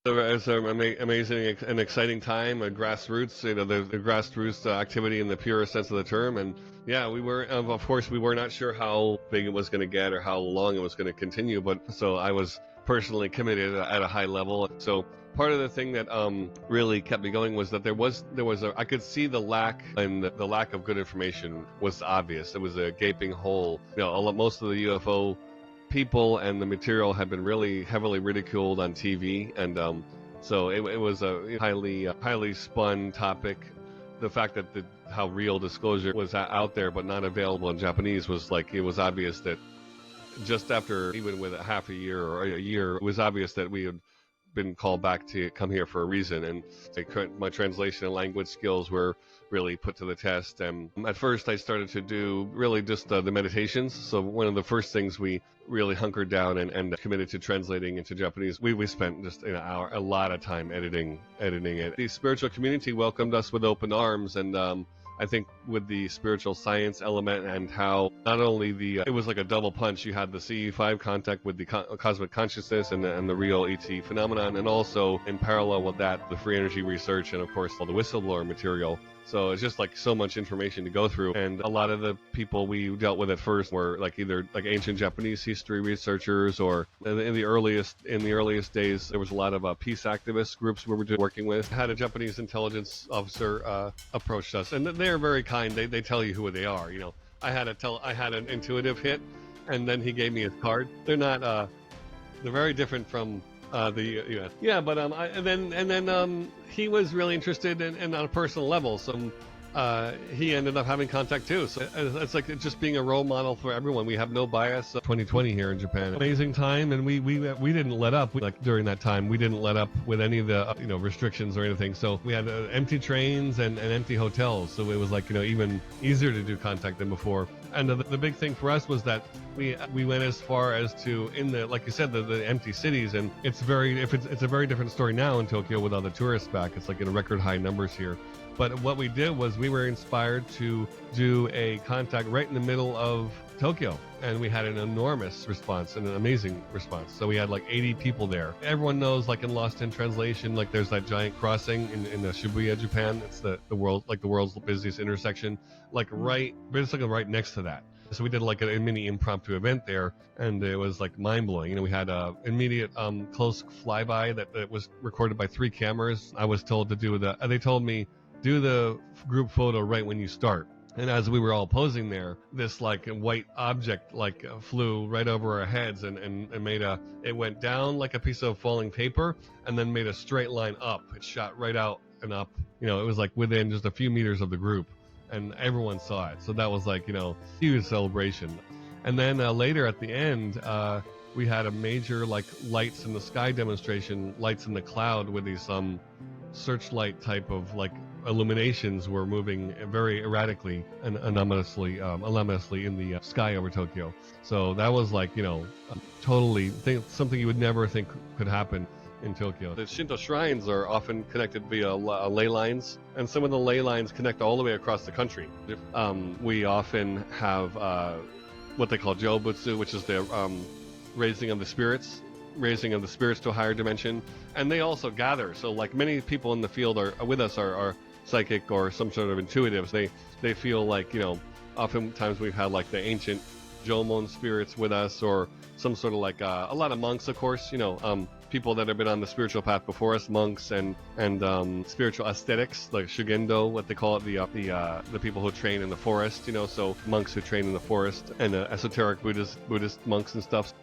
It's an amazing and exciting time, grassroots, the grassroots activity in the purest sense of the term. And yeah, we were, of course, we were not sure how big it was going to get or how long it was going to continue. But so I was personally committed at a high level. So part of the thing that really kept me going was that I could see the lack, and the lack of good information was obvious. It was a gaping hole. Most of the UFO people and the material had been really heavily ridiculed on TV, and so it was a highly spun topic. The fact that how real disclosure was out there but not available in Japanese was like, it was obvious that just after, even with a half a year or a year, it was obvious that we had been called back to come here for a reason. And my translation and language skills were really put to the test. And at first I started to do really just the meditations. So one of the first things we really hunkered down and committed to translating into Japanese, we spent just an hour, a lot of time editing it. The spiritual community welcomed us with open arms, and I think with the spiritual science element, and how not only it was like a double punch. You had the CE5 contact with the cosmic consciousness and the real ET phenomenon, and also in parallel with that, the free energy research, and of course all the whistleblower material. So it's just like so much information to go through. And a lot of the people we dealt with at first were either ancient Japanese history researchers, or in the earliest days, there was a lot of peace activist groups we were working with. Had a Japanese intelligence officer approached us, and they're very kind. They tell you who they are. I had an intuitive hit, and then he gave me his card. They're not they're very different from the US. Yeah, but and then he was really interested in on a personal level. So he ended up having contact too. So it's like just being a role model for everyone. We have no bias. 2020 here in Japan, amazing time, and we didn't let up. During that time, we didn't let up with any of the restrictions or anything. So we had empty trains and empty hotels. So it was even easier to do contact than before. And the big thing for us was that we went as far as to, in the, like you said, the empty cities, and it's a very different story now in Tokyo with all the tourists back. It's in record high numbers here. But what we did was we were inspired to do a contact right in the middle of Tokyo, and we had an enormous response, an amazing response. So we had 80 people there. Everyone knows, in Lost in Translation, there's that giant crossing in Shibuya, Japan. It's the world's busiest intersection, basically right next to that. So we did a mini impromptu event there, and it was mind blowing. We had a immediate close flyby that was recorded by 3 cameras. I was told to they told me, do the group photo right when you start. And as we were all posing there, this white object flew right over our heads and it went down like a piece of falling paper, and then made a straight line up. It shot right out and up. It was within just a few meters of the group, and everyone saw it. So that was huge celebration. And then later at the end, we had a major lights in the sky demonstration, lights in the cloud with these searchlight type of illuminations were moving very erratically and anomalously in the sky over Tokyo. So that was totally something you would never think could happen in Tokyo. The Shinto shrines are often connected via ley lines, and some of the ley lines connect all the way across the country. We often have what they call Jobutsu, which is the raising of the spirits to a higher dimension, and they also gather. So many people in the field with us are psychic or some sort of intuitives. They feel oftentimes we've had the ancient Jomon spirits with us, or some sort of a lot of monks, of course, people that have been on the spiritual path before us, monks and spiritual aesthetics, like Shugendo, what they call it, the people who train in the forest, so monks who train in the forest, and esoteric Buddhist monks and stuff.